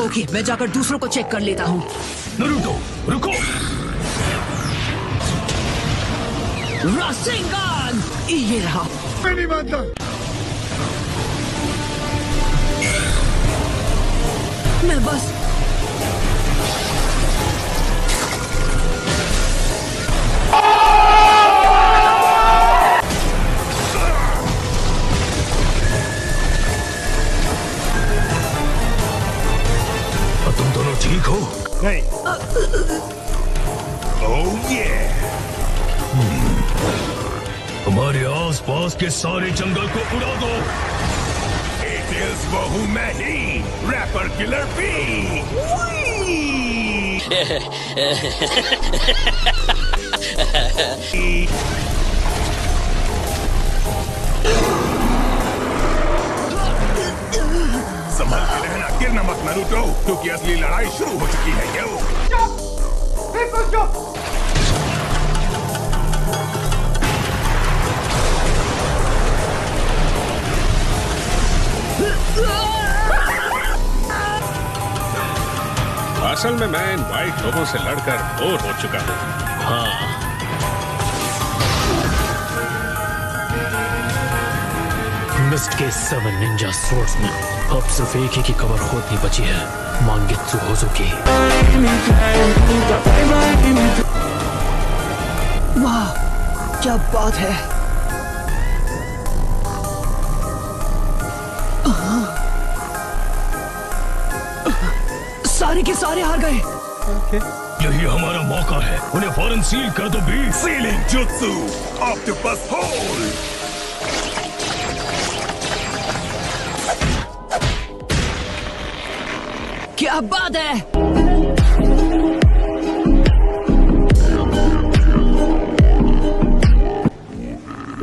Okay, मैं जाकर दूसरों को चेक कर लेता हूँ। नारुतो, रुको। रासेंगान! ये रहा। मैं नहीं मानता। मैं बस तुम दोनों ठीक हो? नहीं। ओह ये हमारे आसपास के सारे जंगल को उड़ा दो। टेल्स वो हूँ मैं ही, रैपर किलर बी। संभल के रहना, गिरना मत नारुतो, क्योंकि असली लड़ाई शुरू हो चुकी है। असल में मैं इन वाइट लोगों से लड़कर बोर हो चुका हूँ। हाँ, मिस्ट के 7 निंजा स्वॉर्ड्समैन, अब सिर्फ एक ही की खबर खोदनी बची है, मांगेत्सु होजुकी। वाह, क्या बात है। सारे के सारे हार गए। यही हमारा मौका है, उन्हें फौरन सील कर दो बी। सीलिंग जुत्सु, ऑक्टोपस होल। क्या बात है।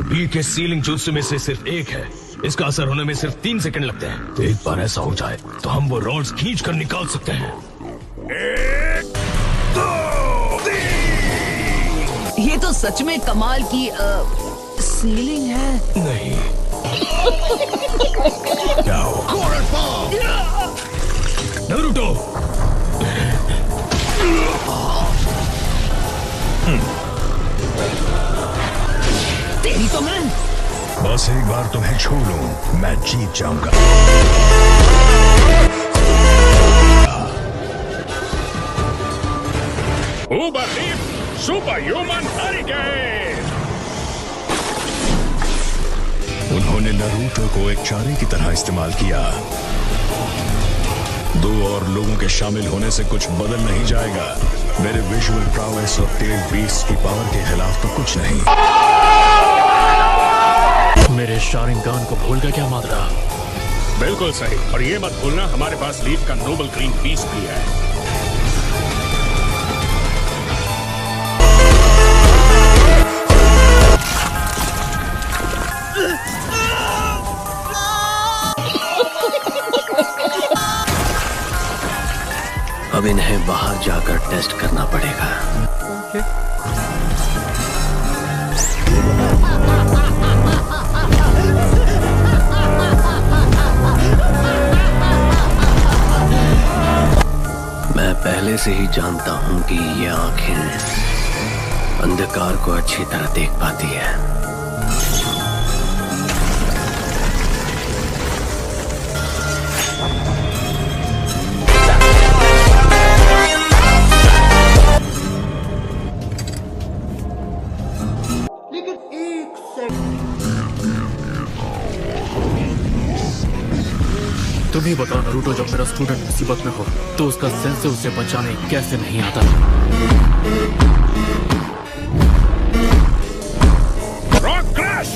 बी के सीलिंग जुत्सु में से सिर्फ एक है, इसका असर होने में सिर्फ 3 सेकंड लगते हैं। तो एक बार ऐसा हो जाए तो हम वो रॉड्स खींच कर निकाल सकते हैं। 1, 2, 3। ये तो सच में कमाल की सीलिंग है। नहीं। क्या हो? नारुतो। तेरी तो मैं। बस एक बार तुम्हें छू लूं, मैं जीत जाऊंगा। उबर लीफ सुपर ह्यूमन हार गए। उन्होंने नारुतो को एक चारे की तरह इस्तेमाल किया। 2 और लोगों के शामिल होने से कुछ बदल नहीं जाएगा। मेरे विजुअल प्रावेस और टेल बीस्ट की पावर के खिलाफ तो कुछ नहीं। मेरे शारिंगान को भूल गया क्या मादरा? बिल्कुल सही, और ये मत भूलना हमारे पास लीफ का नोबल ग्रीन पीस भी है। अब इन्हें बाहर जाकर टेस्ट करना पड़ेगा। मैं पहले से ही जानता हूं कि ये आंखें अंधकार को अच्छी तरह देख पाती है। तुम ही बताओ नारुतो, जब मेरा स्टूडेंट मुसीबत में हो तो उसका सेंस उसे बचाने कैसे नहीं आता? Rock crash!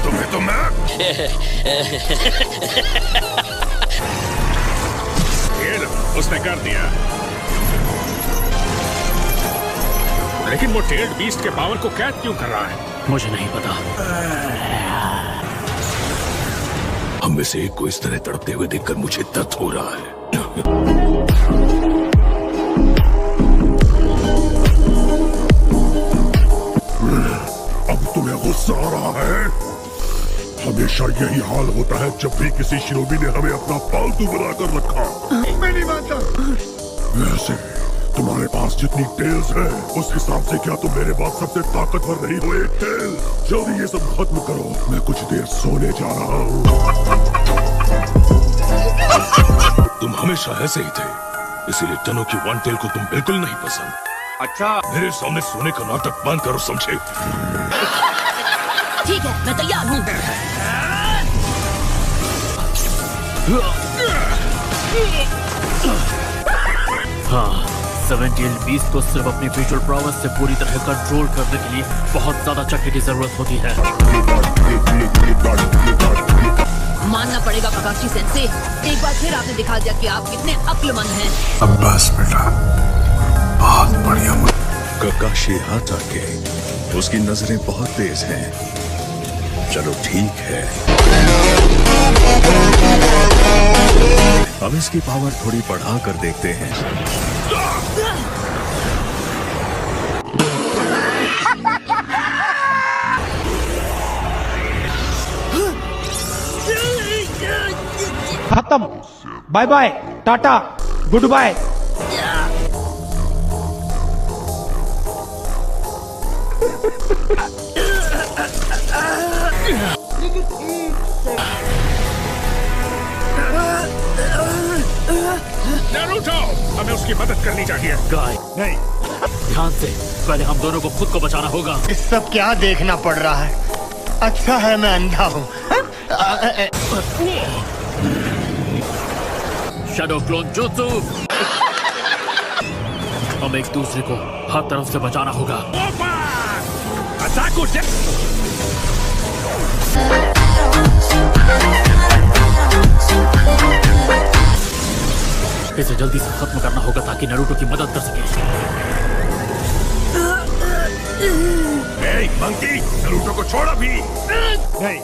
तुम्हें तो मैं ये लो, उसने कर दिया। लेकिन वो टेल्ड बीस्ट के पावर को कैद क्यों कर रहा है? मुझे नहीं पता। हम में से एक को इस तरह तड़पते हुए देखकर मुझे दर्द हो रहा है। गुस्सा आ रहा है? हमेशा यही हाल होता है जब भी किसी शिरोबी ने हमें अपना पालतू बनाकर रखा। मैं नहीं मानता। वैसे तुम्हारे पास जितनी टेल्स है उस हिसाब से क्या तुम मेरे बाद सबसे ताकतवर नहीं हो? एक टेल, जल्दी ये सब खत्म करो, मैं कुछ देर सोने जा रहा हूँ। तुम हमेशा ऐसे ही थे, इसीलिए टनो की वन टेल को तुम बिल्कुल नहीं पसंद। अच्छा, मेरे सामने सोने का नाटक बंद करो, समझे? ठीक है, मैं तैयार हूँ। हाँ, 7 बीस्ट को सिर्फ अपनी विजुअल प्रॉवर्स से पूरी तरह कंट्रोल करने के लिए बहुत ज्यादा चक्र की जरूरत होती है। मानना पड़ेगा काकाशी सेंसे, एक बार फिर आपने दिखा दिया कि आप कितने अक्लमंद हैं। अब बस बेटा, बहुत बढ़िया। काकाशी हाथ आके, उसकी नजरें बहुत तेज हैं। चलो ठीक है, हम इसकी पावर थोड़ी बढ़ा कर देखते हैं। खत्म। Bye bye, tata, goodbye. Naruto, हमें उसकी मदद करनी चाहिए। गाय, नहीं, ध्यान से, पहले हम दोनों को खुद को बचाना होगा। इस सब क्या देखना पड़ रहा है? अच्छा है मैं अंधा हूँ। शैडो क्लोन जुत्सु, हम एक दूसरे को हर तरफ से बचाना होगा। इसे जल्दी से खत्म करना होगा ताकि नारुतो की मदद कर सके। मंकी, नारुतो को छोड़ अभी। नहीं।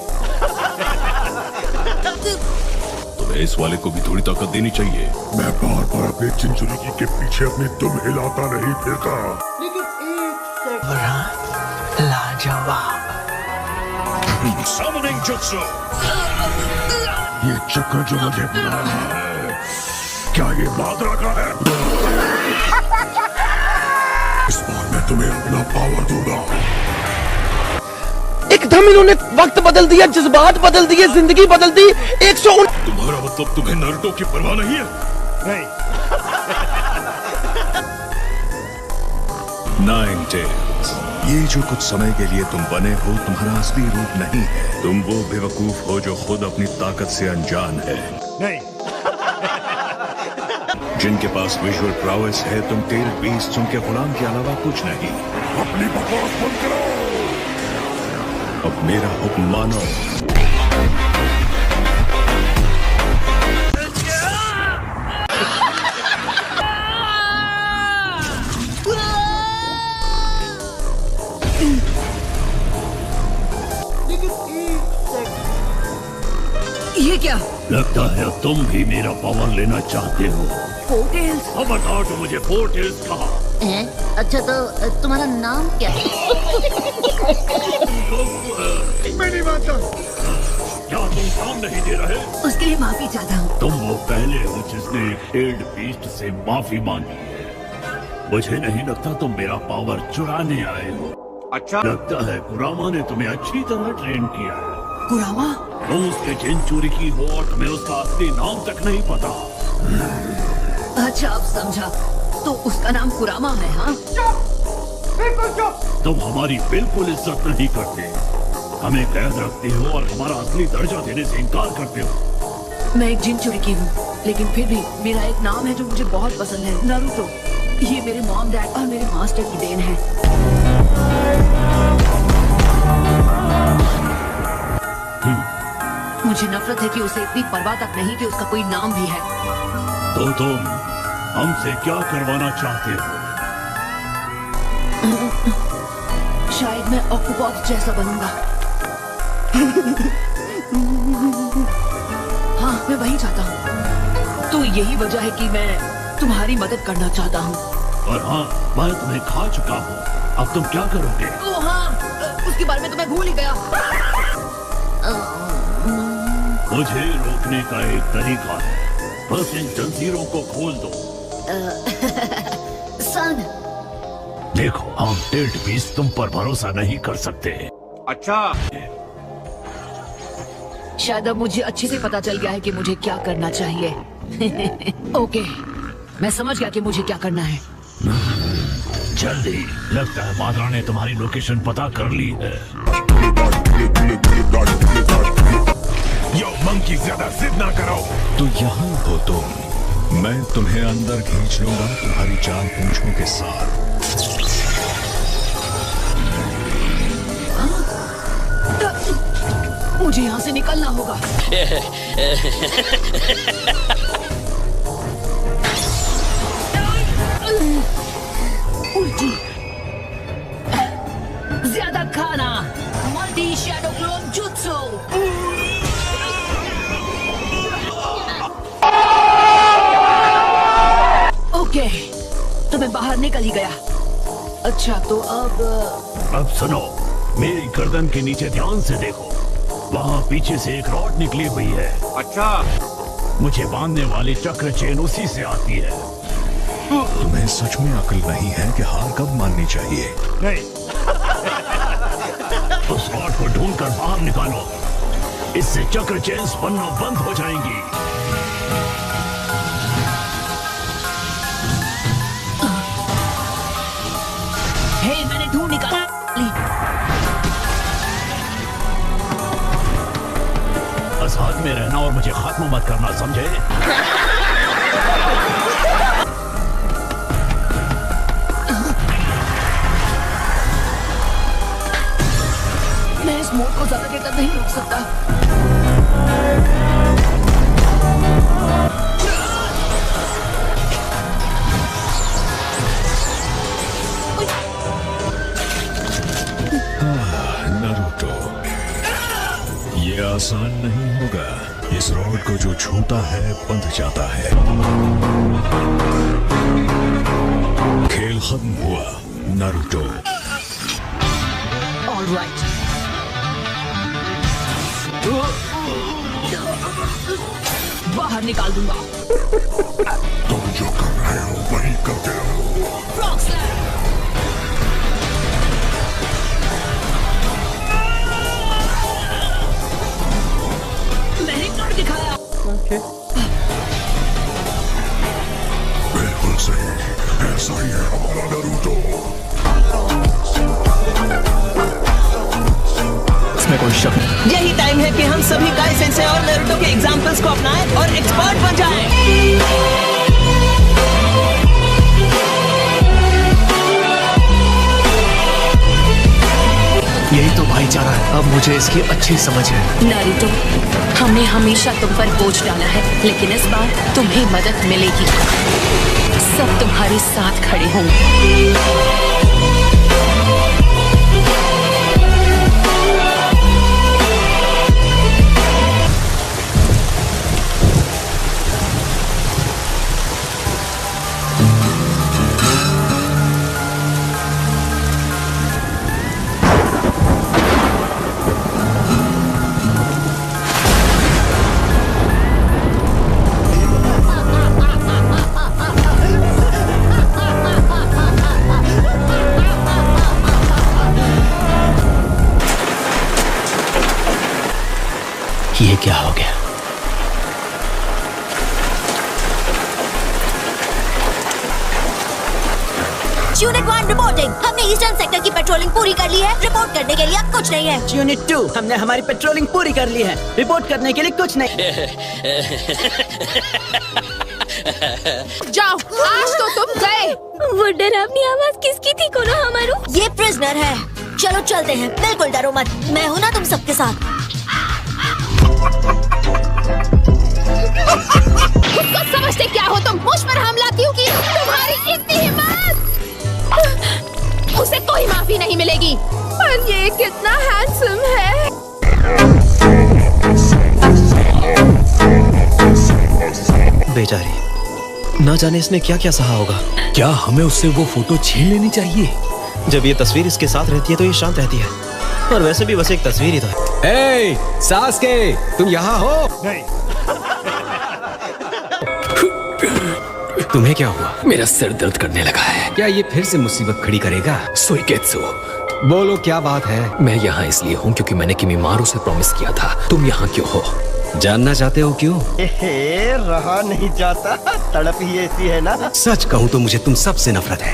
तुम्हें इस वाले को भी थोड़ी ताकत देनी चाहिए। मैं बार बार अपने चिंचुरिकी के पीछे अपनी दुम हिलाता नहीं फिरता। लाजवाब। Summoning Jutsu। ये चक्कर जो मुझे बुला रहा है, क्या ये बादरा का है? इस बार मैं तुम्हें अपना पावर दूंगा। एकदम इन्होंने वक्त बदल दिया, जज्बात बदल दिए, जिंदगी बदल दी। 109। तुम्हारा मतलब तुम्हें नारुतो की परवाह नहीं है? नहीं। 9 टेल्स, ये जो कुछ समय के लिए तुम बने हो तुम्हारा असली रूप नहीं है। तुम वो बेवकूफ हो जो खुद अपनी ताकत से अनजान है। नहीं। जिनके पास विजुअल प्राउएस है, तुम टेल बीस्ट उनके गुलाम के अलावा कुछ नहीं। अपनी बकवास बंद करो। अब मेरा हुक्म मानो। ये क्या? लगता है तुम भी मेरा पावर लेना चाहते हो। फोर्टेल्स? अब बताओ तो मुझे फोर्टेल्स कहा। अच्छा तो तुम्हारा नाम क्या है? मैं नहीं मानता। क्या तुम काम नहीं दे रहे? उसके लिए माफी चाहता हूँ। तुम वो पहले हो जिसने एक टेल्ड बीस्ट से माफी मांगी है। मुझे नहीं लगता तुम मेरा पावर चुराने आए हो। अच्छा, लगता है कुरामा ने तुम्हें अच्छी तरह ट्रेन किया है। कुरामा? तुम उसके चिंचुरिकी हो और तुम्हें उसका असली नाम तक नहीं पता। अच्छा अब समझा, तो उसका नाम कुरामा है? हाँ, बिल्कुल चुप। तुम हमारी बिल्कुल इज्जत नहीं करते, हमें कैद रखते हो और हमारा असली दर्जा देने से इनकार करते हो। मैं एक जिनचुरिकी हूँ, लेकिन फिर भी मेरा एक नाम है जो मुझे बहुत पसंद है, नारुतो। ये मेरे मॉम, डैड और मेरे मास्टर की देन है। मुझे नफरत है कि उसे इतनी परवाह तक नहीं कि उसका कोई नाम भी है। तो तुम हमसे क्या करवाना चाहते हो? शायद मैं ऑक्टोपस जैसा बनूंगा। हाँ, मैं वही चाहता हूँ। तो यही वजह है कि मैं तुम्हारी मदद करना चाहता हूँ। और हाँ, मैं तुम्हें खा चुका हूँ। अब तुम क्या करोगे? ओ हाँ, उसके उसके बारे में तो मैं भूल ही गया। मुझे रोकने का एक तरीका है, बस इन जंजीरों को खोल दो। सन, देखो, हम टेल्ट बीस्ट तुम पर भरोसा नहीं कर सकते। अच्छा, शायद अब मुझे अच्छे से पता चल गया है कि मुझे क्या करना चाहिए। ओके, मैं समझ गया कि मुझे क्या करना है। जल्दी, लगता है माद्रा ने तुम्हारी लोकेशन पता कर ली है। यो मंकी, ज्यादा जिद ना करो। तो यहाँ हो तुम, मैं तुम्हें अंदर खींच लूंगा तुम्हारी चार पूंछों के साथ। मुझे यहाँ से निकलना होगा। उल्टी, ज्यादा खाना, multi shadow clone jutsu. Okay, तो मैं बाहर निकल ही गया। अच्छा, तो अब सुनो, मेरी गर्दन के नीचे ध्यान से देखो, वहाँ पीछे से एक रॉड निकली हुई है। अच्छा, मुझे बांधने वाली चक्र चेन उसी से आती है। तुम्हें सच में अकल नहीं है कि हार कब माननी चाहिए? नहीं। उस रॉड को ढूंढकर बाहर निकालो, इससे चक्र चेन्स बनना बंद हो जाएंगी। हे, मैंने ढूंढ निकाली। बस हाथ में रहना और मुझे खत्म मत करना, समझे? मैं इस मोड को ज्यादा देर तक नहीं रोक सकता। नारुतो, ये आसान नहीं होगा। इस रॉड को जो छूता है बंध जाता है। खेल खत्म हुआ, नारुतो। ऑलराइट, बाहर निकाल दूंगा। तुम जो कर रहे हो वही करते रहो। Frog slam. मैंने कर दिखाया। बिल्कुल सही, ऐसा ही है हमारा नारुतो। इसमें कोई शक नहीं। यही टाइम है कि हम सभी गाय सेंसे और नारुतो के एग्जाम्पल्स को अपनाएं और एक्सपर्ट बन जाएं। यही तो भाईचारा है, अब मुझे इसकी अच्छी समझ है। नारुतो, हमने हमेशा तुम पर बोझ डाला है, लेकिन इस बार तुम्हें मदद मिलेगी। सब तुम्हारे साथ खड़े होंगे। ये क्या हो गया? Unit 1 reporting. हमने ईस्टर्न सेक्टर की पेट्रोलिंग पूरी कर ली है। रिपोर्ट करने के लिए अब कुछ नहीं है। यूनिट 2, हमने हमारी पेट्रोलिंग पूरी कर ली है। रिपोर्ट करने के लिए कुछ नहीं। जाओ, आज तो तुम गए। वो डरावनी आवाज किसकी थी कोनो हमारू? ये प्रिजनर है। चलो चलते हैं, बिल्कुल डरो मत, मैं हूँ ना तुम सबके साथ। उसको समझते क्या हो तुम? मुझ पर हमला क्यों किया? तुम्हारी इतनी हिम्मत! उसे कोई माफी नहीं मिलेगी। पर ये कितना हैंडसम है। बेचारी, ना जाने इसने क्या क्या सहा होगा। क्या हमें उससे वो फोटो छीन लेनी चाहिए? जब ये तस्वीर इसके साथ रहती है तो ये शांत रहती है, और वैसे भी बस एक तस्वीर ही तो है। ए, सास्के, तुम यहाँ हो? नहीं। तुम्हें क्या हुआ? मेरा सिर दर्द करने लगा है। क्या ये फिर से मुसीबत खड़ी करेगा? सुइगेत्सु, बोलो क्या बात है? मैं यहाँ इसलिए हूँ क्योंकि मैंने किमिमारू से प्रॉमिस किया था। तुम यहाँ क्यों हो? जानना चाहते हो क्यों? रहा नहीं जाता, तड़प ही ऐसी है ना। सच कहूँ तो मुझे तुम सबसे नफरत है।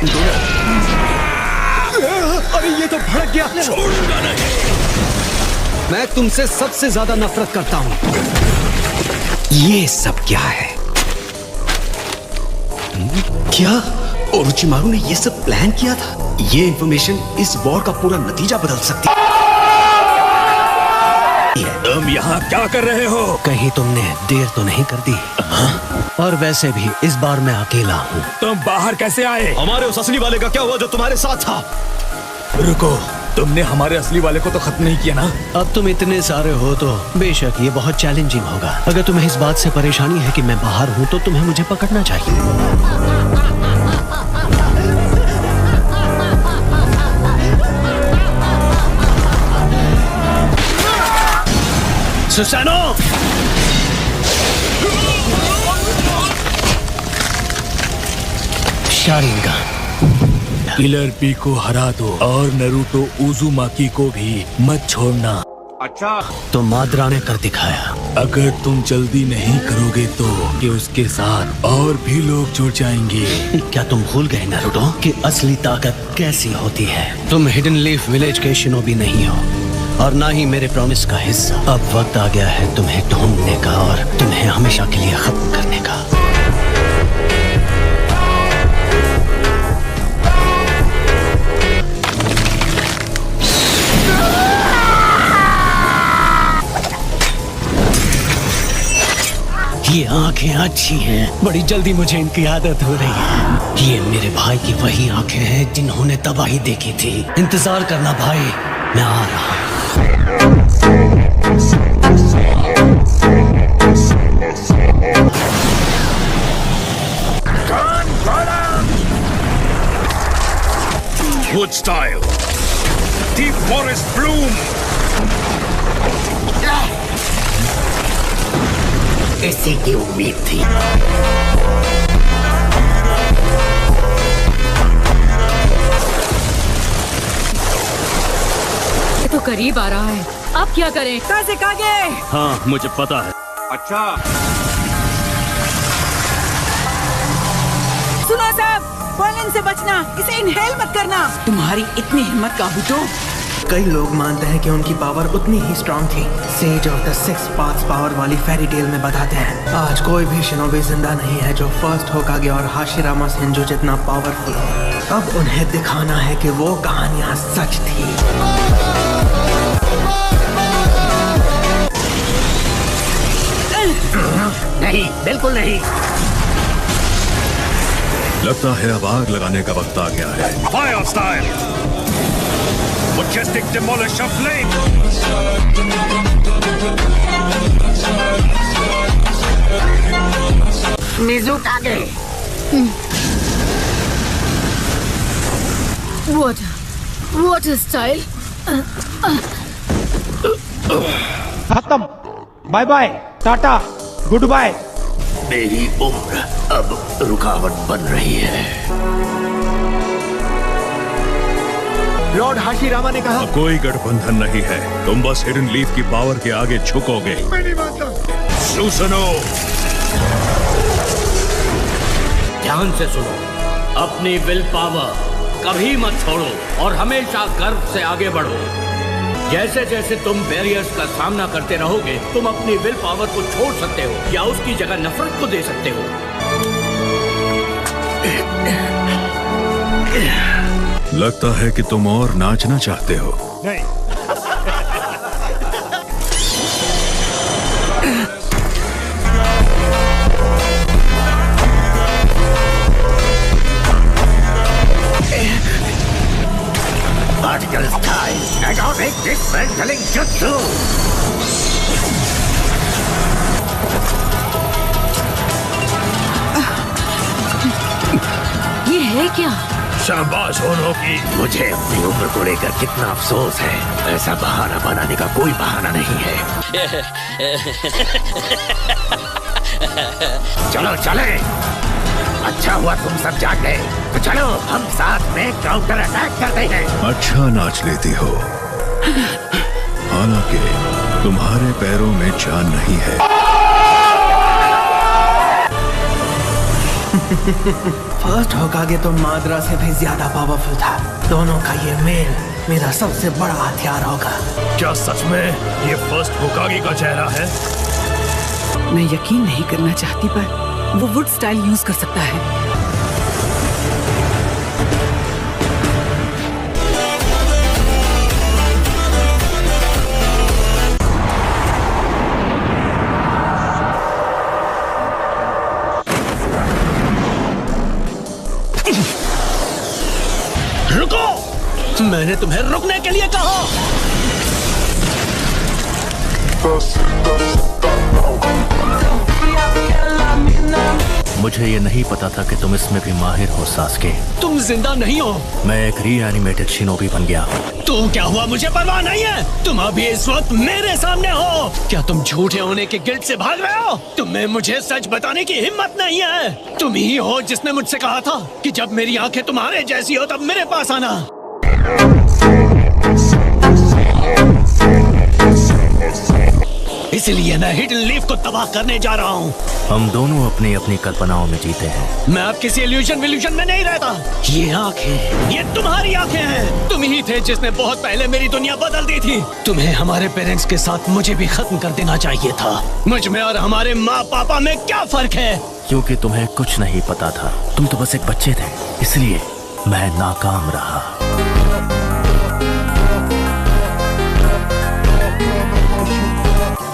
अरे ये तो भड़क गया। छोड़ूंगा नहीं। मैं तुमसे सबसे ज्यादा नफरत करता हूँ। ये सब क्या है? क्या ओरोचिमारू ने ये सब प्लान किया था? ये इंफॉर्मेशन इस वॉर का पूरा नतीजा बदल सकती है। तुम यहाँ क्या कर रहे हो? कहीं तुमने देर तो नहीं कर दी? और वैसे भी इस बार मैं अकेला हूँ। तुम बाहर कैसे आए? हमारे उस असली वाले का क्या हुआ जो तुम्हारे साथ था? रुको, तुमने हमारे असली वाले को तो खत्म नहीं किया ना? अब तुम इतने सारे हो तो बेशक ये बहुत चैलेंजिंग होगा। अगर तुम्हें इस बात से परेशानी है कि मैं बाहर हूँ तो तुम्हें मुझे पकड़ना चाहिए। सुसानो! शारिंगन। किलर पी को हरा दो और नरूटो उजुमाकी को भी मत छोड़ना। अच्छा, तो माद्रा ने कर दिखाया। अगर तुम जल्दी नहीं करोगे तो कि उसके साथ और भी लोग जुड़ जाएंगे। क्या तुम भूल गए नारुतो कि असली ताकत कैसी होती है? तुम हिडन लीफ विलेज के शिनोबी नहीं हो और ना ही मेरे प्रॉमिस का हिस्सा। अब वक्त आ गया है तुम्हें ढूंढने का और तुम्हें हमेशा के लिए खत्म करने का। ये आंखें अच्छी हैं, बड़ी जल्दी मुझे इनकी आदत हो रही है। ये मेरे भाई की वही आंखें हैं जिन्होंने तबाही देखी थी। इंतजार करना भाई, मैं आ रहा हूँ। Wood style, deep forest bloom. इसी की उम्मीद थी। ये तो करीब आ रहा है, अब क्या करें? कैसे कागे? हाँ, मुझे पता है। अच्छा, सुनो सब, पॉलन से बचना, इसे इनहेल मत करना। तुम्हारी इतनी हिम्मत काबूतो। कई लोग मानते हैं कि उनकी पावर उतनी ही स्ट्रांग थी। Sage of the six paths power वाली फेरी टेल में बताते हैं। आज कोई भी शिनोबी जिंदा नहीं है जो फर्स्ट होकागे और हाशिरामा सेंजो जितना पावरफुल हो। अब उन्हें दिखाना है कि वो कहानियां सच थी। नहीं, बिल्कुल नहीं। लगता है अब आग लगाने का वक्त आ गया है। fire style, majestic demolish of flame. Mizukage. What a style. खत्म। Bye bye, tata, goodbye. मेरी उम्र अब रुकावट बन रही है। लॉर्ड हाशिरामा ने कहा, कोई गठबंधन नहीं है, तुम बस हिडन लीफ की पावर के आगे झुकोगे। मैं नहीं मानता। सुसनो, ध्यान से सुनो, अपनी विल पावर कभी मत छोड़ो और हमेशा गर्व से आगे बढ़ो। जैसे जैसे तुम बैरियर्स का सामना करते रहोगे, तुम अपनी विल पावर को छोड़ सकते हो या उसकी जगह नफरत को दे सकते हो। लगता है कि तुम और नाचना चाहते हो। नहीं, Article time. Atomic dismantling jutsu. ये है क्या? शाबाश होनो की। मुझे अपनी उम्र को लेकर कितना अफसोस है। ऐसा बहाना बनाने का कोई बहाना नहीं है। चलो चले। अच्छा हुआ तुम सब जाग गए, तो चलो हम साथ में काउंटर अटैक करते हैं। अच्छा नाच लेती हो, हालांकि तुम्हारे पैरों में जान नहीं है। फर्स्ट होकागे तो माद्रा से भी ज्यादा पावरफुल था। दोनों का ये मेल मेरा सबसे बड़ा हथियार होगा। क्या सच में ये फर्स्ट होकागे का चेहरा है? मैं यकीन नहीं करना चाहती, पर वो वुड स्टाइल यूज कर सकता है। रुको! मैंने तुम्हें रुकने के लिए कहा। मुझे ये नहीं पता था कि तुम इसमें भी माहिर हो सास्के। तुम जिंदा नहीं हो। मैं एक रीएनिमेटेड शिनोबी बन गया हूँ। तो क्या हुआ, मुझे परवाह नहीं है। तुम अभी इस वक्त मेरे सामने हो। क्या तुम झूठे होने के गिल्ट से भाग रहे हो? तुम्हें मुझे सच बताने की हिम्मत नहीं है। तुम ही हो जिसने मुझसे कहा था कि जब मेरी आंखें तुम्हारे जैसी हो तब मेरे पास आना। इसलिए मैं हिडन लीफ को तबाह करने जा रहा हूँ। हम दोनों अपनी अपनी कल्पनाओं में जीते हैं। मैं अब किसी इल्यूजन में नहीं रहता। ये आंखें, ये तुम्हारी आंखें हैं। तुम ही थे जिसने बहुत पहले मेरी दुनिया बदल दी थी। तुम्हें हमारे पेरेंट्स के साथ मुझे भी खत्म कर देना चाहिए था। मुझ में और हमारे माँ पापा में क्या फर्क है? क्योंकि तुम्हें कुछ नहीं पता था। तुम तो बस एक बच्चे थे, इसलिए मैं नाकाम रहा।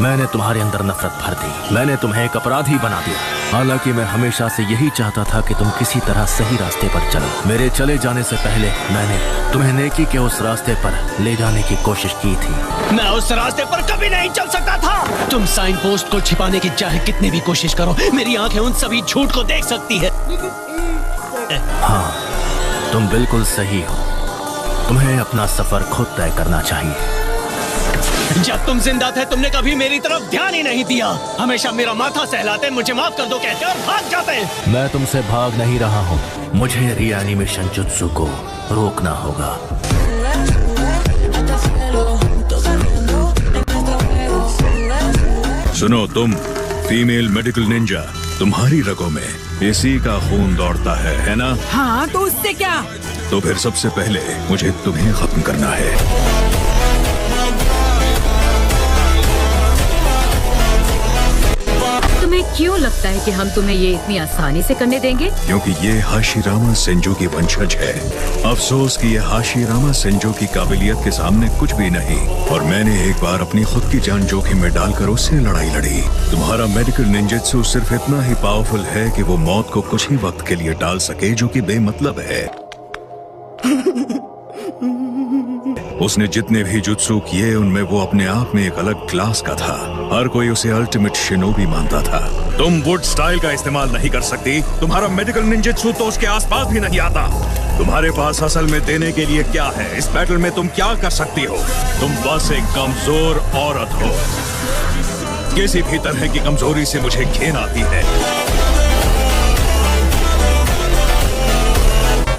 मैंने तुम्हारे अंदर नफरत भर दी। मैंने तुम्हें एक अपराधी बना दिया। हालांकि मैं हमेशा से यही चाहता था कि तुम किसी तरह सही रास्ते पर चलो। मेरे चले जाने से पहले मैंने तुम्हें नेकी के उस रास्ते पर ले जाने की कोशिश की थी। मैं उस रास्ते पर कभी नहीं चल सकता था। तुम साइन पोस्ट को छिपाने की चाहे कितनी भी कोशिश करो, मेरी आंखें उन सभी झूठ को देख सकती है। हाँ, तुम बिल्कुल सही हो। तुम्हें अपना सफर खुद तय करना चाहिए। जब तुम जिंदा थे तुमने कभी मेरी तरफ ध्यान ही नहीं दिया। हमेशा मेरा माथा सहलाते, मुझे माफ कर दो कहते और भाग जाते। मैं तुमसे भाग नहीं रहा हूँ। मुझे रीएनिमेशन जुत्सु को रोकना होगा। सुनो तुम फीमेल मेडिकल निंजा, तुम्हारी रगों में इसी का खून दौड़ता है ना? हाँ, तो उससे क्या? तो फिर सबसे पहले मुझे तुम्हें खत्म करना है। तुम्हें क्यों लगता है कि हम तुम्हें ये इतनी आसानी से करने देंगे? क्योंकि ये हाशिरामा सेंजो की वंशज है। अफसोस कि ये हाशिरामा सेंजो की काबिलियत के सामने कुछ भी नहीं। और मैंने एक बार अपनी खुद की जान जोखिम में डालकर उससे लड़ाई लड़ी। तुम्हारा मेडिकल निंजेत्सु सिर्फ इतना ही पावरफुल है कि वो मौत को कुछ ही वक्त के लिए टाल सके, जो कि बेमतलब है। उसने जितने भी जुत्सु किए उनमें वो अपने आप में एक अलग क्लास का था। हर कोई उसे अल्टीमेट शिनोबी मानता था। तुम वुड स्टाइल का इस्तेमाल नहीं कर सकती। तुम्हारा मेडिकल निंजेत्सु तो उसके आसपास भी नहीं आता। तुम्हारे पास असल में देने के लिए क्या है? इस बैटल में तुम क्या कर सकती हो? तुम बस एक कमजोर औरत हो। किसी भी तरह की कमजोरी से मुझे घिन आती है।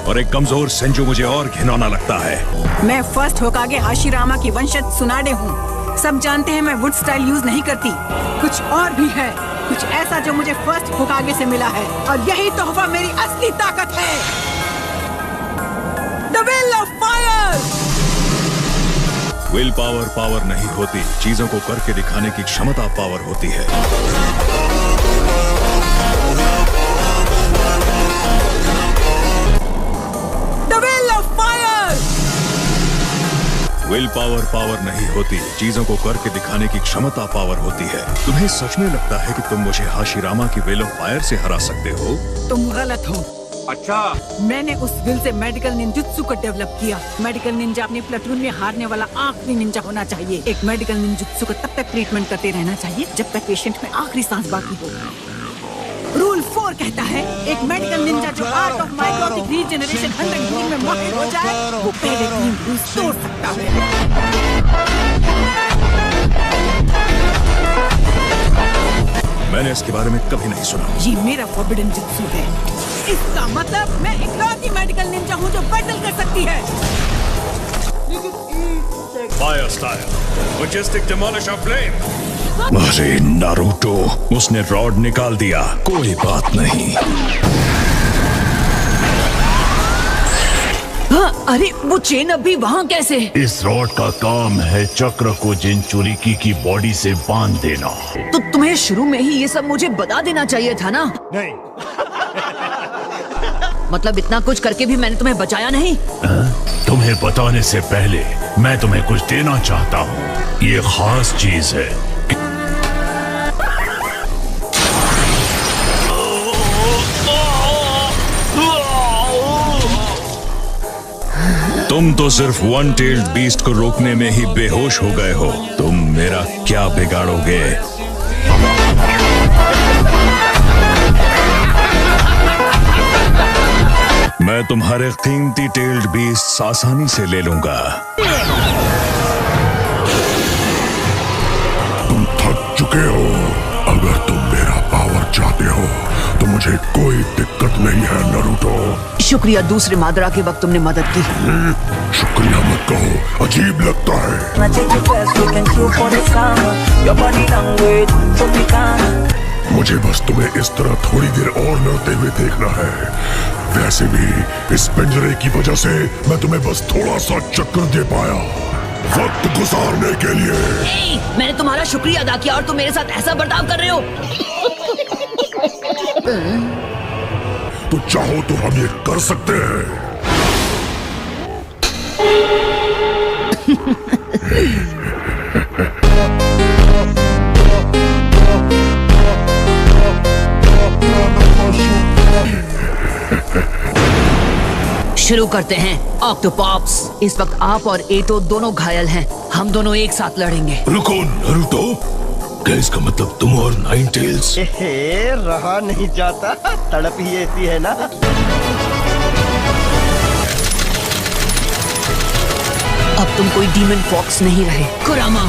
और एक कमजोर सेंजो मुझे और घिनौना लगता है। मैं फर्स्ट होकागे हाशिरामा की वंशज सुनाडे हूँ। सब जानते हैं मैं वुड स्टाइल यूज नहीं करती। कुछ और भी है, कुछ ऐसा जो मुझे फर्स्ट होकागे से मिला है, और यही तोहफा मेरी असली ताकत है। The will of fire. Will power power नहीं होती, चीजों को करके दिखाने की क्षमता पावर होती है। विल पावर पावर नहीं होती, चीजों को करके दिखाने की क्षमता पावर होती है। तुम्हें सच में लगता है कि तुम मुझे हाशिरामा की विल ऑफ फायर से हरा सकते हो? तुम गलत हो। अच्छा, मैंने उस विल से मेडिकल निंजुत्सु को डेवलप किया। मेडिकल निंजा अपने प्लेटून में हारने वाला आखिरी निंजा होना चाहिए। एक मेडिकल निंजुत्सु को तब तक ट्रीटमेंट करते रहना चाहिए जब तक पेशेंट में आखिरी सांस बाकी हो। रूल रूल 4 कहता है एक मेडिकल निंजा जो art of MikroTik regeneration 100 healing में माहिर हो जाए वो पहले 3 रूल्स तोड़ सकता है। मैंने इसके बारे में कभी नहीं सुना। ये मेरा फॉरबिडन जित्सु है। इसका मतलब मैं इकलौती मेडिकल निंजा हूँ जो बैटल कर सकती है। Fire style, majestic demolisher flame. अरे नारुतो, उसने रॉड निकाल दिया। कोई बात नहीं। हाँ, अरे वो चेन अभी वहाँ कैसे? इस रॉड का काम है चक्र को जिनचुरिकी की बॉडी से बांध देना। तो तुम्हें शुरू में ही ये सब मुझे बता देना चाहिए था ना? नहीं। मतलब इतना कुछ करके भी मैंने तुम्हें बचाया नहीं? तुम्हें बताने से पहले मैं तुम्हें कुछ देना चाहता हूँ। ये खास चीज है। तुम तो सिर्फ वन टेल्ड बीस्ट को रोकने में ही बेहोश हो गए हो। तुम मेरा क्या बिगाड़ोगे? मैं तुम्हारे कीमती टेल्ड बीस्ट आसानी से ले लूंगा। तुम थक चुके हो। अगर तुम मेरा पावर चाहते हो तो मुझे कोई दिक्कत नहीं है नारुतो। शुक्रिया, दूसरे मादरा के वक्त तुमने मदद की। शुक्रिया मत कहो, अजीब लगता है। मुझे बस तुम्हें इस तरह थोड़ी देर और लड़ते हुए देखना है। वैसे भी इस पिंजरे की वजह से मैं तुम्हें बस थोड़ा सा चक्कर दे पाया वक्त गुजारने के लिए। मैंने तुम्हारा शुक्रिया अदा किया और तुम मेरे साथ ऐसा बर्ताव कर रहे हो। तो चाहो तो हम ये कर सकते हैं। शुरू करते हैं ऑक्टोपॉप्स। इस वक्त आप और एटो दोनों घायल हैं। हम दोनों एक साथ लड़ेंगे। रुको नारुतो, क्या इसका मतलब तुम और नाइन टेल्स? रहा नहीं जाता, तड़प ही ऐसी है ना। अब तुम कोई डीमन फॉक्स नहीं रहे कुरामा।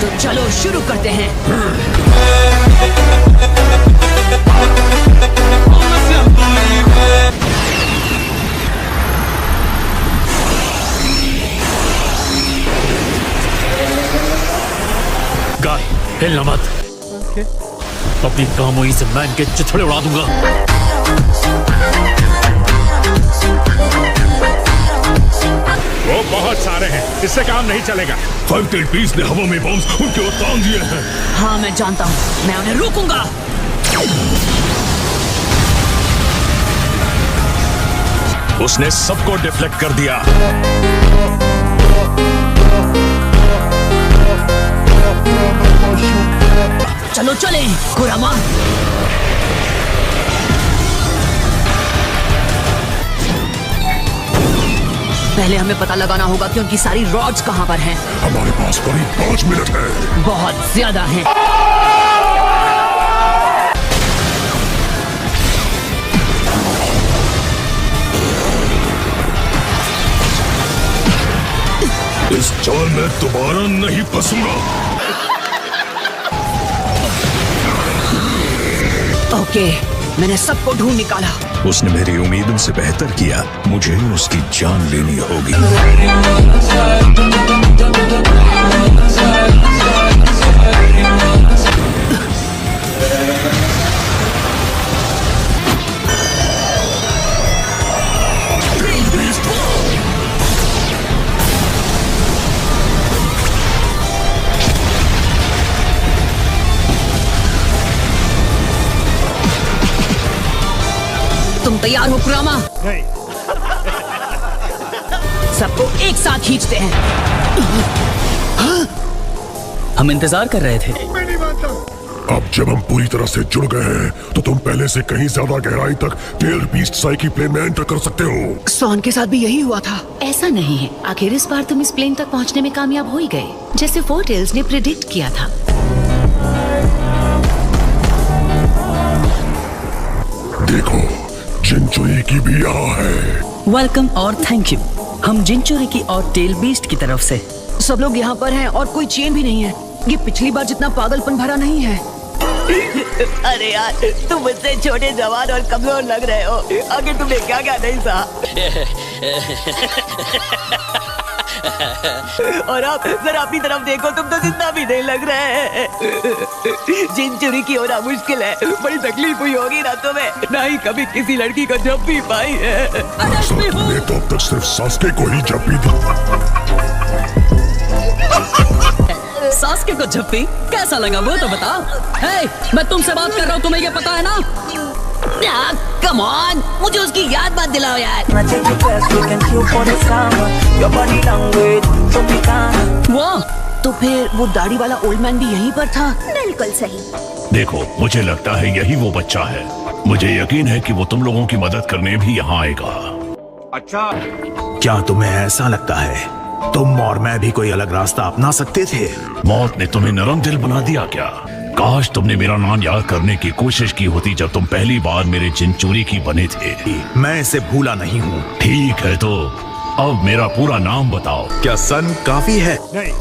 तो चलो शुरू करते हैं। गाय, हिलना मत। अपनी कामोई से मैं इनके चिथड़े उड़ा दूंगा। वो बहुत सारे हैं, इससे काम नहीं चलेगा। 5 टेल्ड बीस्ट ने हवा में बॉम्ब्स उनके ओर तान दिए हैं। हाँ मैं जानता हूँ, मैं उन्हें रोकूंगा। उसने सबको डिफ्लेक्ट कर दिया। चलो चले कुरामा। पहले हमें पता लगाना होगा कि उनकी सारी रॉड्स कहाँ पर हैं। हमारे पास करीब 5 मिनट है। बहुत ज्यादा हैं। इस जाल में दोबारा नहीं फंसूंगा। ओके, मैंने सबको ढूंढ निकाला। उसने मेरी उम्मीदों से बेहतर किया। मुझे उसकी जान लेनी होगी। तुम तैयार हो कुरामा? नहीं। सबको एक साथ खींचते हैं। हम इंतजार कर रहे थे। अब जब हम पूरी तरह से जुड़ गए हैं तो तुम पहले से कहीं ज्यादा गहराई तक टेल्ड बीस्ट साइकी प्लेन में एंटर कर सकते हो। सॉन के साथ भी यही हुआ था। ऐसा नहीं है, आखिर इस बार तुम इस प्लेन तक पहुंचने में कामयाब हो ही गए, जैसे 4 टेल्स ने प्रिडिक्ट किया था। देखो, जिनचुरी की भी यहाँ है। वेलकम और थैंक यू। हम जिनचुरी की और टेल बीस्ट की तरफ से। सब लोग यहाँ पर हैं और कोई चेन भी नहीं है। ये पिछली बार जितना पागलपन भरा नहीं है। अरे यार, तुम मुझसे छोटे, जवान और कमजोर लग रहे हो। आगे तुमने क्या क्या नहीं सहा। और आप जरा अपनी तरफ देखो, तुम तो जिंदा भी नहीं लग रहे हैं। जिनचुरी की होना मुश्किल है। बड़ी तकलीफ हुई होगी ना तुम्हें, ना ही कभी किसी लड़की को झप्पी पाई है। तुमने तो अब तक सिर्फ सास्के को ही झप्पी दी। सास्के को झप्पी कैसा लगा वो तो बता। हे, मैं तुमसे बात कर रहा हूँ, तुम्हें ये पता है ना? कम ऑन, मुझे उसकी याद मत दिलाओ यार। वाह, तो फिर वो दाढ़ी वाला ओल्ड मैन भी यहीं पर था? बिल्कुल सही। देखो, मुझे लगता है यही वो बच्चा है। मुझे यकीन है कि वो तुम लोगों की मदद करने भी यहाँ आएगा। अच्छा, क्या तुम्हें ऐसा लगता है तुम और मैं भी कोई अलग रास्ता अपना सकते थे? मौत ने तुम्हें नरम दिल बना दिया क्या? काश तुमने मेरा नाम याद करने की कोशिश की होती जब तुम पहली बार मेरे जिनचुरी की बने थे। मैं इसे भूला नहीं हूँ। ठीक है, तो अब मेरा पूरा नाम बताओ। क्या सन काफी है? नहीं।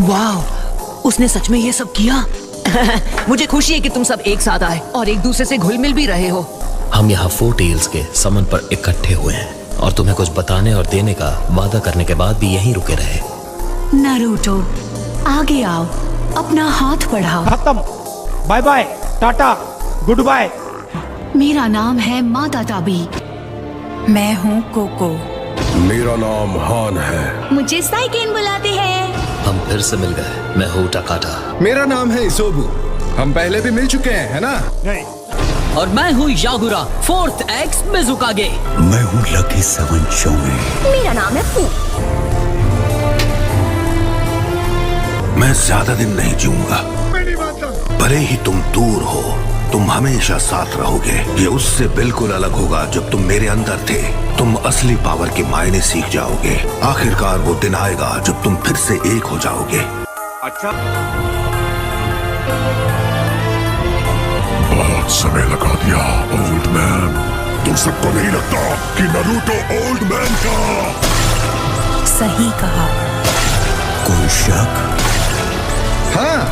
वाह, उसने सच में ये सब किया। मुझे खुशी है कि तुम सब एक साथ आए और एक दूसरे से घुल मिल भी रहे हो। हम यहाँ फोर टेल्स के समन पर इकट्ठे हुए हैं और तुम्हें कुछ बताने और देने का वादा करने के बाद भी यहीं रुके रहे। नारुतो, आगे आओ, अपना हाथ बढ़ाओ। खत्म, bye bye, tata, goodbye. मेरा नाम है माता ताबी। मैं हूँ कोको। मेरा नाम हान है। मुझे साइकेन बुलाते हैं। हम फिर से मिल गए। मैं हूँ टाकाटा। मेरा नाम है इसोबु। हम पहले भी मिल चुके हैं, है ना? नहीं। और मैं हूँ यागुरा, 4th एक्स मिजुकागे। मैं हूँ लकी 7 शोमे। मेरा नाम है फू। मैं ज्यादा दिन नहीं जीऊंगा। भले ही तुम दूर हो, तुम हमेशा साथ रहोगे। ये उससे बिल्कुल अलग होगा जब तुम मेरे अंदर थे। तुम असली पावर के मायने सीख जाओगे। आखिरकार वो दिन आएगा जब तुम फिर से एक हो जाओगे। अच्छा, बहुत समय लगा दिया ओल्ड मैन। तुम सबको नहीं लगता कि नारुतो ओल्ड मैन का? सही कहा। कोई शक? हाँ।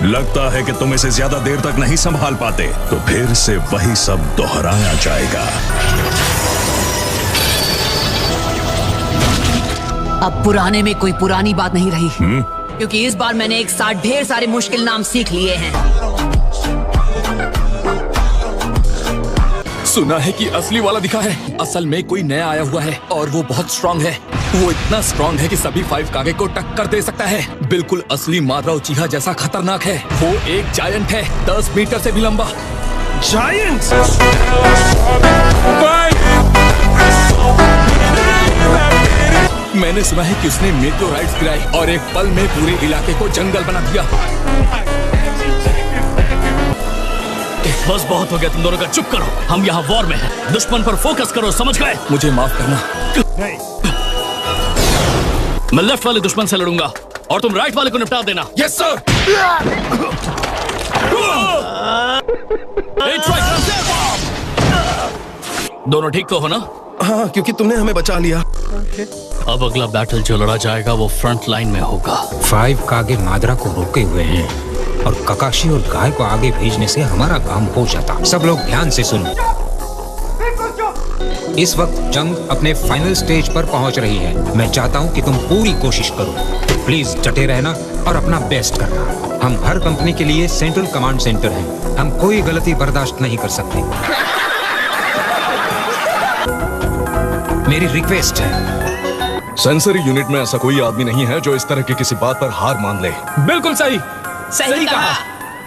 लगता है कि तुम इसे ज्यादा देर तक नहीं संभाल पाते, तो फिर से वही सब दोहराया जाएगा। अब पुराने में कोई पुरानी बात नहीं रही। क्योंकि इस बार मैंने एक साथ ढेर सारे मुश्किल नाम सीख लिए हैं। सुना है कि असली वाला दिखा है। असल में कोई नया आया हुआ है और वो बहुत स्ट्रांग है। वो इतना स्ट्रांग है कि सभी 5 कागे को टक्कर दे सकता है। बिल्कुल असली माद्रा उचीहा जैसा खतरनाक है। वो एक जायंट है, 10 मीटर से भी लंबा। जायंट! मैंने सुना है कि उसने मेटेओराइट्स गिराए और एक पल में पूरे इलाके को जंगल बना दिया। बस बहुत हो गया तुम दोनों का, चुप करो। हम यहाँ वॉर में हैं। दुश्मन पर फोकस करो, समझ गए? मुझे माफ करना। मैं लेफ्ट वाले दुश्मन से लड़ूंगा और तुम राइट वाले को निपटा देना। Yes sir. दोनों ठीक तो हो ना? हाँ, क्योंकि तुमने हमें बचा लिया। अब अगला बैटल जो लड़ा जाएगा वो फ्रंट लाइन में होगा। 5 कागे माद्रा को रोके हुए हैं और ककाशी और गाय को आगे भेजने से हमारा काम हो जाता। सब लोग ध्यान से सुनो। इस वक्त जंग अपने फाइनल स्टेज पर पहुंच रही है। मैं चाहता हूं कि तुम पूरी कोशिश करो। प्लीज डटे रहना और अपना बेस्ट करना। हम हर कंपनी के लिए सेंट्रल कमांड सेंटर हैं। हम कोई गलती बर्दाश्त नहीं कर सकते। मेरी रिक्वेस्ट है। सेंसरी यूनिट में ऐसा कोई आदमी नहीं है जो इस तरह की किसी बात पर हार मान ले। बिल्कुल सही। सही कहा।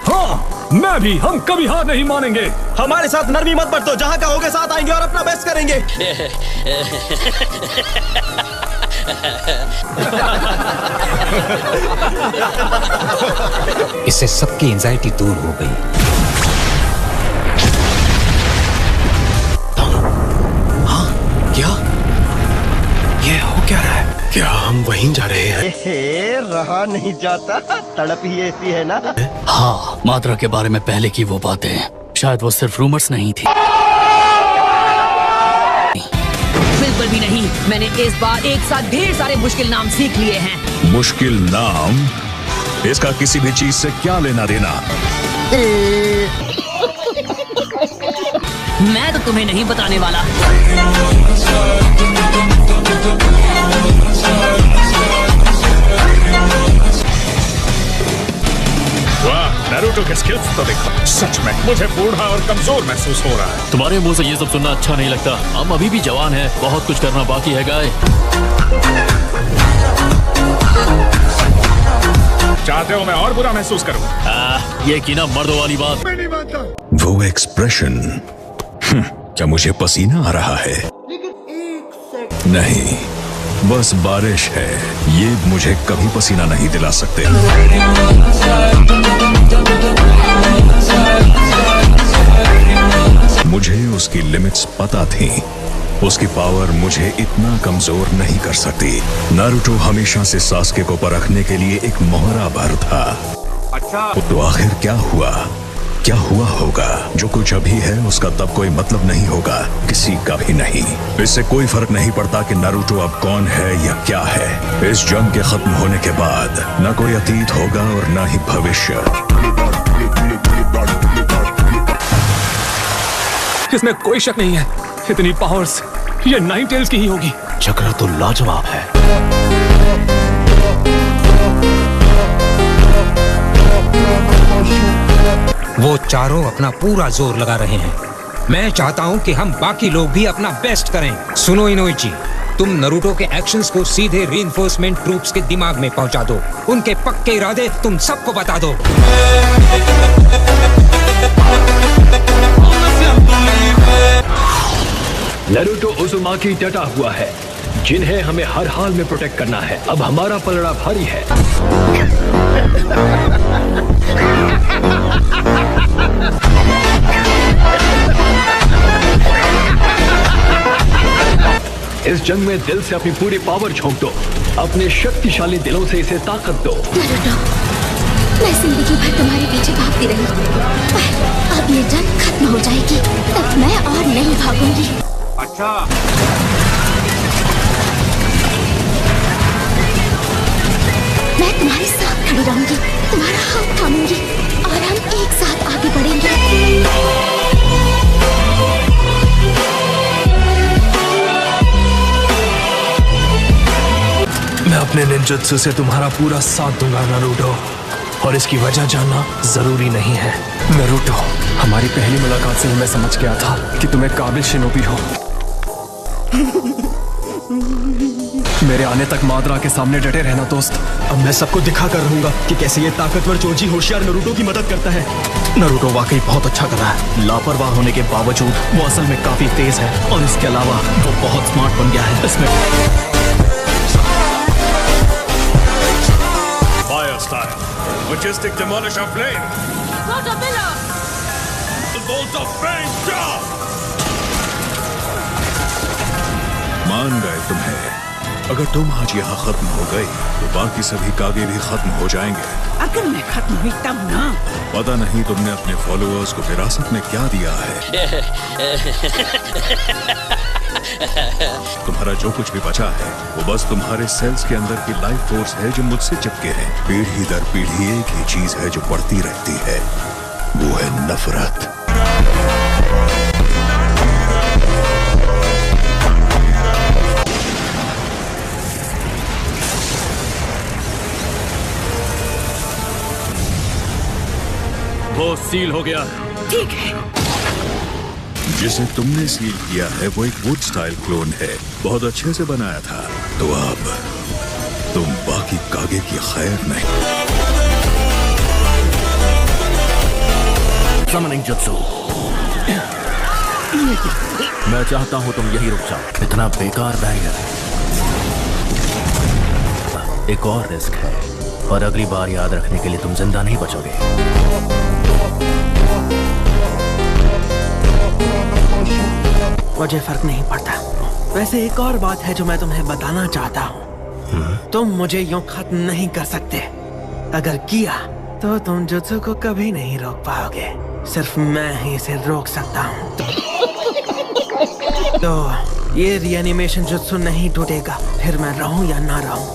हाँ, मैं भी। हम कभी हार नहीं मानेंगे। हमारे साथ नरमी मत बरतो। जहाँ कहोगे साथ आएंगे और अपना बेस्ट करेंगे। इससे सबकी एंजाइटी दूर हो गई। हम वहीं जा रहे हैं। रहा नहीं जाता, तड़प ही ऐसी है ना। हाँ, मात्रा के बारे में पहले की वो बातें शायद वो सिर्फ रूमर्स नहीं थी। बिल्कुल भी नहीं। मैंने इस बार एक साथ ढेर सारे मुश्किल नाम सीख लिए हैं। मुश्किल नाम? इसका किसी भी चीज से क्या लेना देना? मैं तो तुम्हें नहीं बताने वाला। वाह, नारुतो के स्किल्स तो देखो। सच में मुझे बूढ़ा और कमजोर महसूस हो रहा है। तुम्हारे मुंह से ये सब सुनना अच्छा नहीं लगता। हम अभी भी जवान हैं, बहुत कुछ करना बाकी है गाय। चाहते हो मैं और बुरा महसूस करूं? ये की ना मर्दों वाली बात। वो एक्सप्रेशन, क्या मुझे पसीना आ रहा है? नहीं, बस बारिश है। ये मुझे कभी पसीना नहीं दिला सकते। मुझे उसकी लिमिट्स पता थी। उसकी पावर मुझे इतना कमजोर नहीं कर सकती। नारुतो हमेशा से सास्के को परखने के लिए एक मोहरा भर था। अच्छा, तो आखिर क्या हुआ? क्या हुआ होगा? जो कुछ अभी है उसका तब कोई मतलब नहीं होगा, किसी का भी नहीं। इससे कोई फर्क नहीं पड़ता कि नारुतो अब कौन है या क्या है। इस जंग के खत्म होने के बाद न कोई अतीत होगा और न ही भविष्य। इसमें कोई शक नहीं है, इतनी पावर्स ये नाइन टेल्स की ही होगी। चक्रा तो लाजवाब है। वो चारों अपना पूरा जोर लगा रहे हैं। मैं चाहता हूं कि हम बाकी लोग भी अपना बेस्ट करें। सुनो इनोइची, तुम नारुतो के एक्शंस को सीधे रीइंफोर्समेंट ट्रूप्स के दिमाग में पहुंचा दो। उनके पक्के इरादे तुम सबको बता दो। नारुतो उज़ुमाकी डटा हुआ है, जिन्हें हमें हर हाल में प्रोटेक्ट करना है। अब हमारा पलड़ा भारी है। इस जंग में दिल से अपनी पूरी पावर झोंक दो। अपने शक्तिशाली दिलों से इसे ताकत दो। नारुतो, मैं जिंदगी भर तुम्हारे पीछे भागती रही, पर अब ये जंग खत्म हो जाएगी, तब मैं और नहीं भागूंगी। अच्छा, मैं तुम्हारे साथ खड़ी रहूंगी, तुम्हारा हाथ थामूंगी और हम एक साथ आगे बढ़ेंगे। मैं अपने निंजुत्सु से तुम्हारा पूरा साथ दूंगा नारुतो, और इसकी वजह जानना जरूरी नहीं है। नारुतो, हमारी पहली मुलाकात से ही मैं समझ गया था कि तुम एक काबिल शिनोबी हो। मेरे आने तक माद्रा के सामने डटे रहना दोस्त। अब मैं सबको दिखा कर रहूंगा कि कैसे ये ताकतवर जोजी होशियार नारुतो की मदद करता है। नारुतो वाकई बहुत अच्छा कर रहा है। लापरवाह होने के बावजूद वो असल में काफी तेज है, और इसके अलावा वो बहुत स्मार्ट बन गया है। इसमें fire style, majestic demolish of flame, bolt of flame. मान गए तुम्हें। अगर तुम आज यहाँ खत्म हो गई तो बाकी सभी कागे भी खत्म हो जाएंगे। अगर मैं खत्म हुई तब ना। पता नहीं तुमने अपने फॉलोअर्स को विरासत में क्या दिया है। तुम्हारा जो कुछ भी बचा है वो बस तुम्हारे सेल्स के अंदर की लाइफ फोर्स है जो मुझसे चिपके हैं। पीढ़ी दर पीढ़ी एक ही चीज है जो बढ़ती रहती है, वो है नफरत। वो सील हो गया। ठीक है। जिसे तुमने सील किया है वो एक वुड स्टाइल क्लोन है, बहुत अच्छे से बनाया था। तो अब तुम बाकी कागे की खैर नहीं। समनिंग जुत्सु, मैं चाहता हूं तुम यही रुक जाओ। इतना बेकार बैरियर है। एक और रिस्क है, और अगली बार याद रखने के लिए तुम जिंदा नहीं बचोगे। मुझे फर्क नहीं पड़ता। वैसे एक और बात है जो मैं तुम्हें बताना चाहता हूँ। तुम मुझे यूं खत्म नहीं कर सकते। अगर किया तो तुम जुत्सु को कभी नहीं रोक पाओगे। सिर्फ मैं ही इसे रोक सकता हूँ। तो ये रीएनिमेशन जुत्सु नहीं टूटेगा, फिर मैं रहूं या ना रहूं।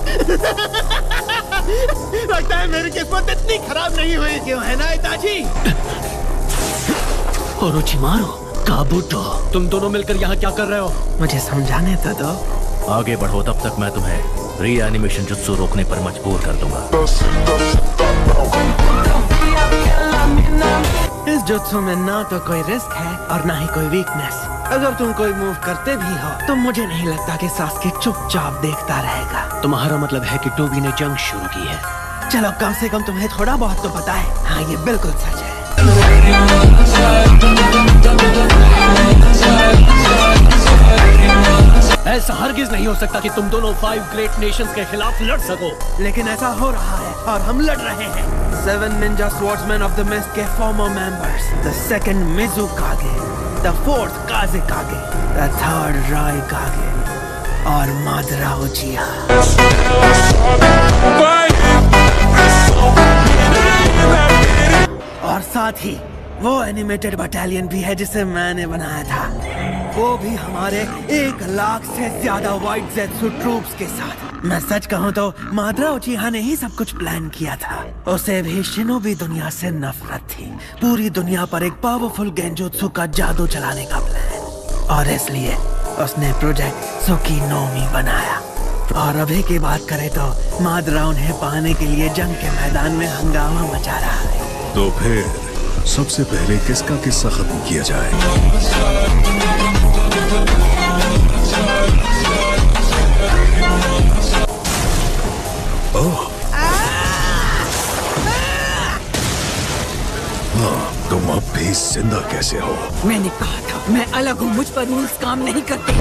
लगता है मेरी किस्मत इतनी खराब नहीं हुई। क्यों है ना इताची? ओरोचिमारू, काबुतो, तुम दोनों मिलकर यहाँ क्या कर रहे हो? मुझे समझाने तो दो। आगे बढ़ो, तब तक मैं तुम्हें रीएनिमेशन जुत्सु रोकने पर मजबूर कर दूंगा। इस जुत्सु में ना तो कोई रिस्क है और ना ही कोई वीकनेस। अगर तुम कोई मूव करते भी हो तो मुझे नहीं लगता कि सास्के चुपचाप देखता रहेगा। तुम्हारा मतलब है कि टोबी ने जंग शुरू की है? चलो, कम से कम तुम्हें थोड़ा बहुत तो पता है। हाँ, ये बिल्कुल सच है। ऐसा हरगिज नहीं हो सकता कि तुम दोनों 5 ग्रेट नेशंस के खिलाफ लड़ सको। लेकिन ऐसा हो रहा है और हम लड़ रहे हैं। 7 ninja swordsman of the mist के former members, the 2nd Mizukage, the 4th Kazekage, the 3rd Raikage और मादरा उचिहा। और साथ ही वो एनिमेटेड बटालियन भी है जिसे मैंने बनाया था, वो भी हमारे 1 लाख से ज्यादा व्हाइट ज़ेत्सु ट्रूप्स के साथ। मैं सच कहूँ तो मादरा उचिहा ने ही सब कुछ प्लान किया था। उसे भी शिनोबी दुनिया से नफरत थी, पूरी दुनिया पर एक पावरफुल गेंजुत्सु का जादू चलाने का प्लान, और इसलिए उसने प्रोजेक्ट सुकीनोमी बनाया। और अभी की बात करें तो मादरा उन्हें पाने के लिए जंग के मैदान में हंगामा मचा रहा है। तो फिर सबसे पहले किसका किस्सा खत्म किया जाए? ओह, तुम अब भी जिंदा कैसे हो? मैंने कहा था मैं अलग हूँ, मुझ पर रूल्स काम नहीं करते।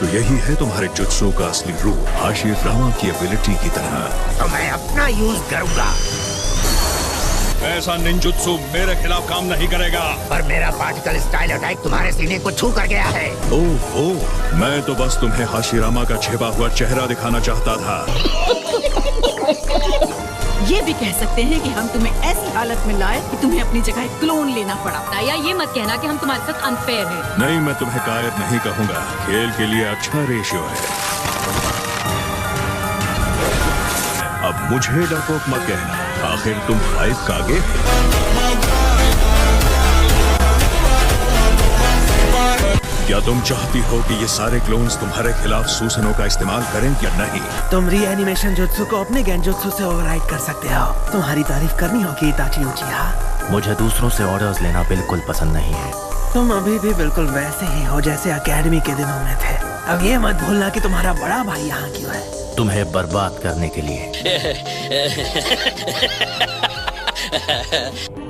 तो यही है तुम्हारे जुत्सु का असली रूप, हाशिरामा की एबिलिटी की तरह। तो मैं अपना यूज करूंगा। ऐसा निंजुत्सु मेरे खिलाफ काम नहीं करेगा। पर मेरा पार्टिकल स्टाइल अटैक तुम्हारे सीने को छू कर गया है। ओह, मैं तो बस तुम्हें हाशिरामा का छिपा हुआ चेहरा दिखाना चाहता था। ये भी कह सकते हैं कि हम तुम्हें ऐसी हालत में लाए कि तुम्हें अपनी जगह क्लोन लेना पड़ा। या ये मत कहना कि हम तुम्हारे साथ अनफेयर हैं। नहीं, मैं तुम्हें कायर नहीं कहूँगा। खेल के लिए अच्छा रेशियो है। अब मुझे डरपोक मत कहना, आखिर तुम 5 कागे। क्या तुम चाहती हो कि ये सारे क्लोन्स तुम्हारे खिलाफ सूसनों का इस्तेमाल करें या नहीं? तुम रीएनिमेशन जुत्सु को अपने गेंजुत्सु से ओवरराइड कर सकते हो। तुम्हारी तारीफ करनी होगी इताची उचिहा। मुझे दूसरों से ऑर्डर्स लेना बिल्कुल पसंद नहीं है। तुम अभी भी बिल्कुल वैसे ही हो जैसे एकेडमी के दिनों में थे। अब ये मत भूलना कि तुम्हारा बड़ा भाई यहाँ क्यों है। तुम्हें बर्बाद करने के लिए।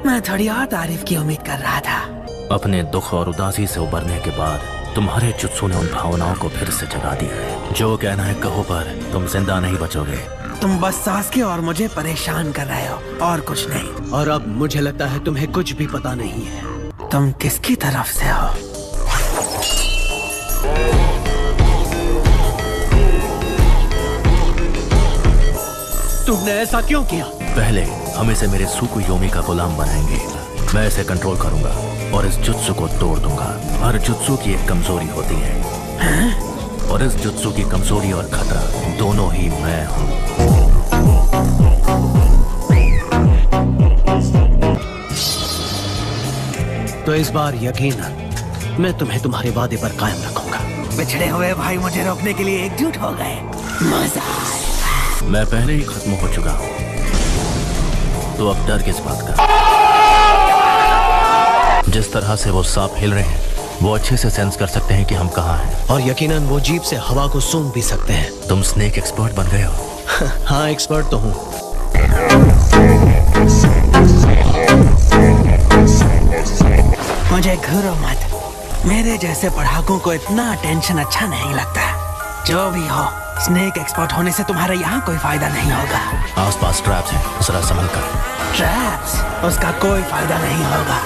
मैं थोड़ी और तारीफ की उम्मीद कर रहा था। अपने दुख और उदासी से उबरने के बाद तुम्हारे जुत्सु ने उन भावनाओं को फिर से जगा दिया है। जो कहना है कहो, पर तुम जिंदा नहीं बचोगे। तुम बस सास्के और मुझे परेशान कर रहे हो और कुछ नहीं। और अब मुझे लगता है तुम्हें कुछ भी पता नहीं है। तुम किसकी तरफ से हो? तुमने ऐसा क्यों किया? पहले हम इसे मेरे सुकुयोमी का गुलाम बनाएंगे। मैं इसे कंट्रोल करूंगा और इस जुत्सु को तोड़ दूंगा। हर जुत्सु की एक कमजोरी होती है, और इस जुत्सु की कमजोरी और खतरा दोनों ही मैं हूं। तो इस बार यकीनन मैं तुम्हें तुम्हारे वादे पर कायम रखूंगा। बिछड़े हुए भाई मुझे रोकने के लिए एकजुट हो गए। मजा आएगा। मैं पहले ही खत्म हो चुका हूं, तो अब डर किस बात का? जिस तरह से वो सांप हिल रहे हैं, वो अच्छे से सेंस कर सकते हैं कि हम कहाँ हैं। और यकीनन वो जीप से हवा को सूंघ भी सकते हैं। तुम स्नेक एक्सपर्ट बन गए हो। हाँ, एक्सपर्ट तो हूँ। मुझे घूरो मत। मेरे जैसे पढ़ाकों को इतना टेंशन अच्छा नहीं लगता। जो भी हो, स्नेक एक्सपर्ट होने से तुम्हारा यहाँ कोई फायदा नहीं होगा। आसपास ट्रैप्स हैं, जरा संभल कर। ट्रैप्स? उसका कोई फायदा नहीं होगा।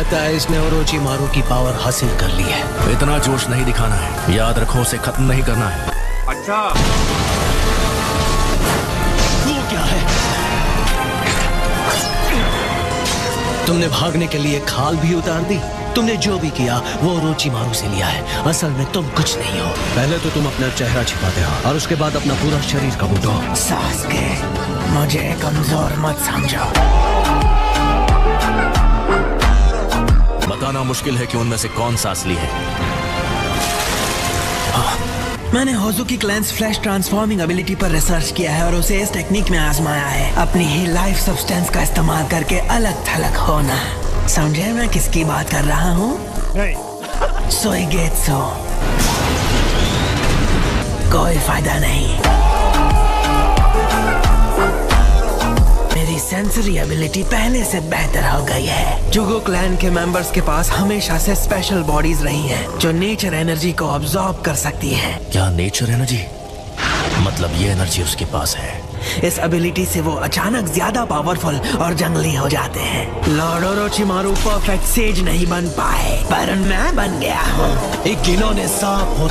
लगता है इसने ओरोचिमारू की पावर हासिल कर ली है। इतना जोश नहीं दिखाना है, याद रखो उसे खत्म नहीं करना है। अच्छा वो क्या है? तुमने भागने के लिए खाल भी उतार दी। तुमने जो भी किया वो ओरोचिमारू से लिया है। असल में तुम कुछ नहीं हो। पहले तो तुम अपना चेहरा छिपाते हो और उसके बाद अपना पूरा शरीर कबूल हो। सास्के, मुझे कमजोर मत समझो। बताना मुश्किल है कि उनमें से कौन सा असली है। मैंने होजुकी क्लैंस फ्लैश ट्रांसफॉर्मिंग एबिलिटी पर रिसर्च किया है और उसे इस टेक्निक में आजमाया है। अपनी ही लाइफ सब्सटेंस का इस्तेमाल करके अलग थलग होना। समझे मैं किसकी बात कर रहा हूँ? सोइगेत्सु। कोई फायदा नहीं। मेरी सेंसरी एबिलिटी पहले से बेहतर हो गई है। जुगो क्लैन के मेंबर्स के पास हमेशा से स्पेशल बॉडीज रही हैं, जो नेचर एनर्जी को ऑब्जॉर्ब कर सकती हैं। क्या नेचर एनर्जी? मतलब ये एनर्जी उसके पास है। इस एबिलिटी से वो अचानक ज्यादा पावरफुल और जंगली हो जाते हैं। लॉर्ड ओरोचिमारू परफेक्ट सेज नहीं बन पाए, पर मैं बन गया हूँ। एक घिनौने सांप हो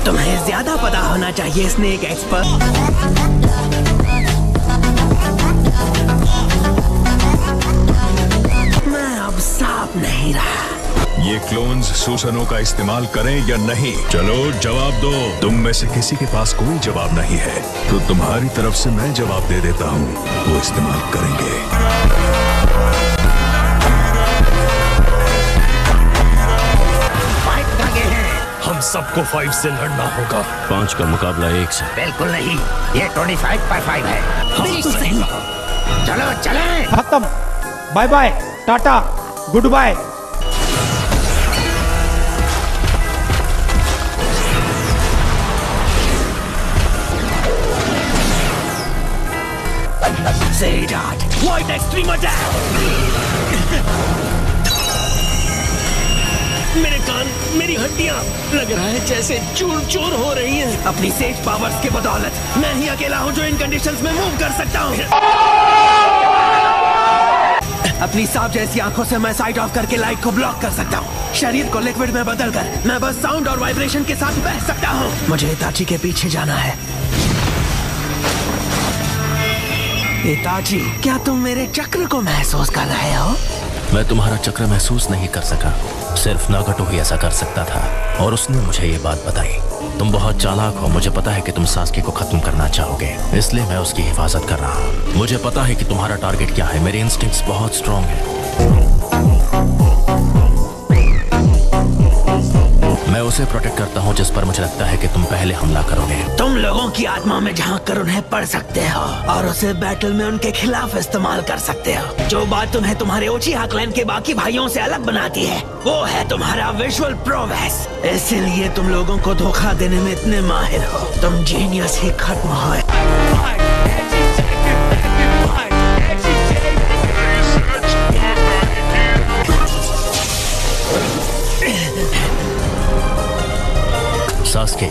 तुम्हें ज्यादा पता होना चाहिए स्नेक एक्सपर्ट। मैं अब सांप नहीं रहा। ये क्लोन्स सुसनो का इस्तेमाल करें या नहीं? चलो जवाब दो। तुम में से किसी के पास कोई जवाब नहीं है तो तुम्हारी तरफ से मैं जवाब दे देता हूँ, वो इस्तेमाल करेंगे। हम सबको 5 से लड़ना होगा। 5 का मुकाबला 1 से। बिल्कुल नहीं, ये 25 पर 5 है। हम तो सही। चलो चलें। खत्म। Bye bye, tata, goodbye. White Extreme Attack! मेरे कान, मेरी हड्डियां, लग रहा है जैसे चूर चूर हो रही हैं। अपनी सेज पावर्स के बदौलत मैं ही अकेला हूं जो इन कंडीशंस में मूव कर सकता हूं। अपनी सांप जैसी आंखों से मैं साइट ऑफ करके लाइट को ब्लॉक कर सकता हूं। शरीर को लिक्विड में बदलकर मैं बस साउंड और वाइब्रेशन के साथ बह सकता हूं। मुझे इताची के पीछे जाना है। इताची, क्या तुम मेरे चक्र को महसूस कर रहे हो? मैं तुम्हारा चक्र महसूस नहीं कर सका, सिर्फ नागटो ही ऐसा कर सकता था और उसने मुझे ये बात बताई। तुम बहुत चालाक हो, मुझे पता है कि तुम सास्के को खत्म करना चाहोगे, इसलिए मैं उसकी हिफाजत कर रहा हूँ। मुझे पता है कि तुम्हारा टारगेट क्या है। मेरे इंस्टिंक्ट्स बहुत स्ट्रॉन्ग हैं। मैं उसे प्रोटेक्ट करता हूँ जिस पर मुझे लगता है कि तुम पहले हमला करोगे। तुम लोगों की आत्मा में झांक कर उन्हें पढ़ सकते हो और उसे बैटल में उनके खिलाफ इस्तेमाल कर सकते हो। जो बात तुम्हें तुम्हारे उचिहा क्लैन के बाकी भाइयों से अलग बनाती है वो है तुम्हारा विजुअल प्रोवेस। इसीलिए तुम लोगों को धोखा देने में इतने माहिर हो। तुम जीनियस ही खत्म हो। सास्के,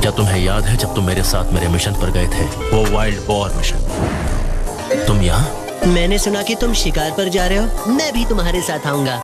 क्या तुम्हें याद है जब तुम मेरे साथ मेरे मिशन पर गए थे, वो वाइल्ड बॉर मिशन? तुम यहाँ? मैंने सुना कि तुम शिकार पर जा रहे हो। मैं भी तुम्हारे साथ आऊंगा।